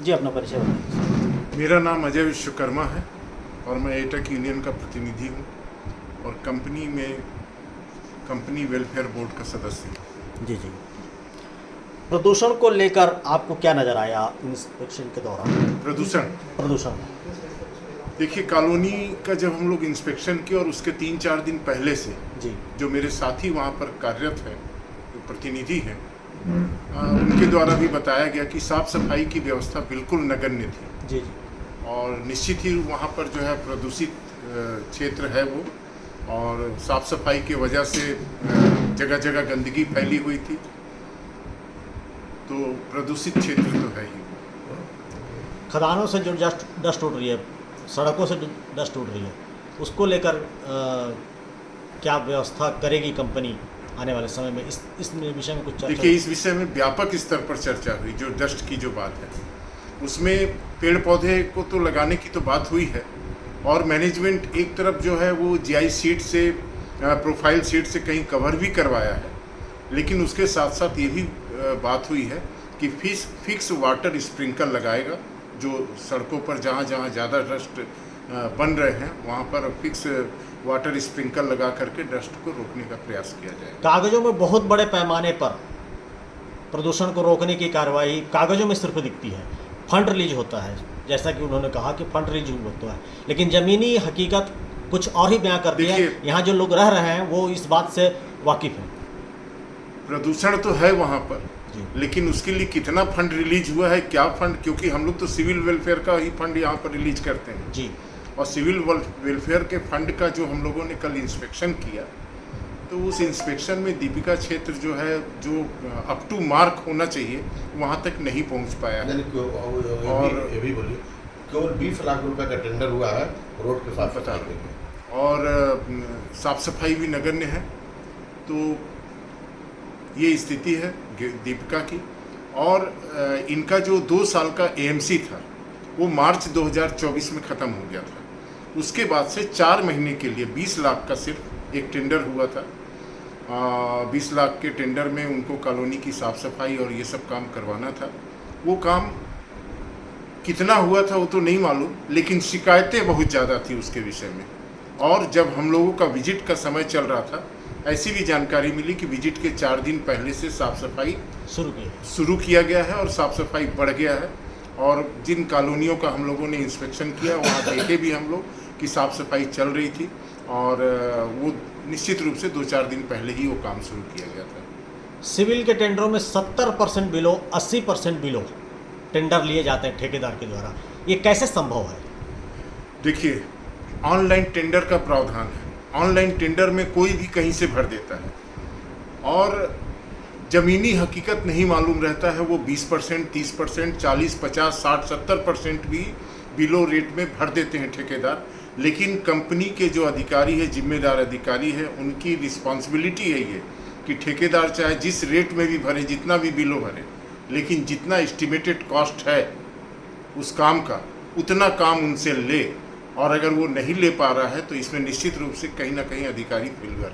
जी, अपना परिचय बताइए। मेरा नाम अजय विश्वकर्मा है और मैं एटक यूनियन का प्रतिनिधि हूँ और कंपनी वेलफेयर बोर्ड का सदस्य हूँ। जी जी। प्रदूषण को लेकर आपको क्या नज़र आया इंस्पेक्शन के दौरान? प्रदूषण। देखिए, कॉलोनी का जब हम लोग इंस्पेक्शन किए और उसके 3-4 दिन पहले से जी जो मेरे साथी वहाँ पर कार्यरत हैं, जो प्रतिनिधि हैं, उनके द्वारा भी बताया गया कि साफ सफाई की व्यवस्था बिल्कुल नगण्य थी। जी जी। और निश्चित ही वहाँ पर जो है प्रदूषित क्षेत्र है वो, और साफ सफाई की वजह से जगह जगह गंदगी फैली हुई थी, तो प्रदूषित क्षेत्र तो है ही। खदानों से जो डस्ट उड़ रही है, सड़कों से डस्ट उड़ रही है, उसको लेकर क्या व्यवस्था करेगी कंपनी आने वाले समय में? इस विषय में कुछ चर्चा? देखिए, इस विषय में व्यापक स्तर पर चर्चा हुई। जो डस्ट की जो बात है, उसमें पेड़ पौधे को तो लगाने की तो बात हुई है, और मैनेजमेंट एक तरफ जो है वो जीआई सीट से, प्रोफाइल सीट से कहीं कवर भी करवाया है, लेकिन उसके साथ साथ ये भी बात हुई है कि फिक्स वाटर स्प्रिंकल लगाएगा। जो सड़कों पर जहाँ जहाँ ज़्यादा डस्ट बन रहे हैं वहाँ पर फिक्स वाटर स्प्रिंकल लगा करके डस्ट को रोकने का प्रयास किया जाएगा। कागजों में बहुत बड़े पैमाने पर प्रदूषण को रोकने की कार्रवाई कागजों में सिर्फ दिखती है, फंड रिलीज होता है, जैसा कि उन्होंने कहा कि फंड रिलीज होता है, लेकिन ज़मीनी हकीकत कुछ और ही बयां करती है। यहाँ जो लोग रह रहे हैं वो इस बात से वाकिफ़ हैं। प्रदूषण तो है वहाँ पर, लेकिन उसके लिए कितना फंड रिलीज हुआ है, क्या फंड, क्योंकि हम लोग तो सिविल वेलफेयर का ही फंड यहाँ पर रिलीज करते हैं जी, और सिविल वेलफेयर के फंड का जो हम लोगों ने कल इंस्पेक्शन किया, तो उस इंस्पेक्शन में दीपिका क्षेत्र जो है, जो अप टू मार्क होना चाहिए, वहाँ तक नहीं पहुँच पाया है। और ये भी बोलिए, केवल 20 लाख रुपए का टेंडर हुआ है रोड के साथ बता दें, और साफ सफाई भी नगण्य है। तो ये स्थिति है दीपिका की। और इनका जो 2 साल का एएमसी था वो मार्च 2024 में ख़त्म हो गया था। उसके बाद से 4 महीने के लिए 20 लाख का सिर्फ एक टेंडर हुआ था। 20 लाख के टेंडर में उनको कॉलोनी की साफ़ सफाई और ये सब काम करवाना था। वो काम कितना हुआ था वो तो नहीं मालूम, लेकिन शिकायतें बहुत ज़्यादा थी उसके विषय में। और जब हम लोगों का विजिट का समय चल रहा था, ऐसी भी जानकारी मिली कि विजिट के 4 दिन पहले से साफ़ सफाई शुरू किया गया है और साफ़ सफाई बढ़ गया है। और जिन कॉलोनियों का हम लोगों ने इंस्पेक्शन किया वहाँ देखे भी हम लोग कि साफ़ सफाई चल रही थी, और वो निश्चित रूप से 2-4 दिन पहले ही वो काम शुरू किया गया था। सिविल के टेंडरों में 70% बिलो, 80% बिलो टेंडर लिए जाते हैं ठेकेदार के द्वारा, ये कैसे संभव है? देखिए, ऑनलाइन टेंडर का प्रावधान है। ऑनलाइन टेंडर में कोई भी कहीं से भर देता है, और ज़मीनी हकीकत नहीं मालूम रहता है। वो 20%, 30%, 40, 50, 60, 70% भी बिलो रेट में भर देते हैं ठेकेदार। लेकिन कंपनी के जो अधिकारी है, जिम्मेदार अधिकारी है, उनकी रिस्पॉन्सिबिलिटी है ये कि ठेकेदार चाहे जिस रेट में भी भरे, जितना भी बिलो भरे, लेकिन जितना एस्टिमेटेड कॉस्ट है उस काम का, उतना काम उनसे ले। और अगर वो नहीं ले पा रहा है तो इसमें निश्चित रूप से कहीं ना कहीं अधिकारी फेलियर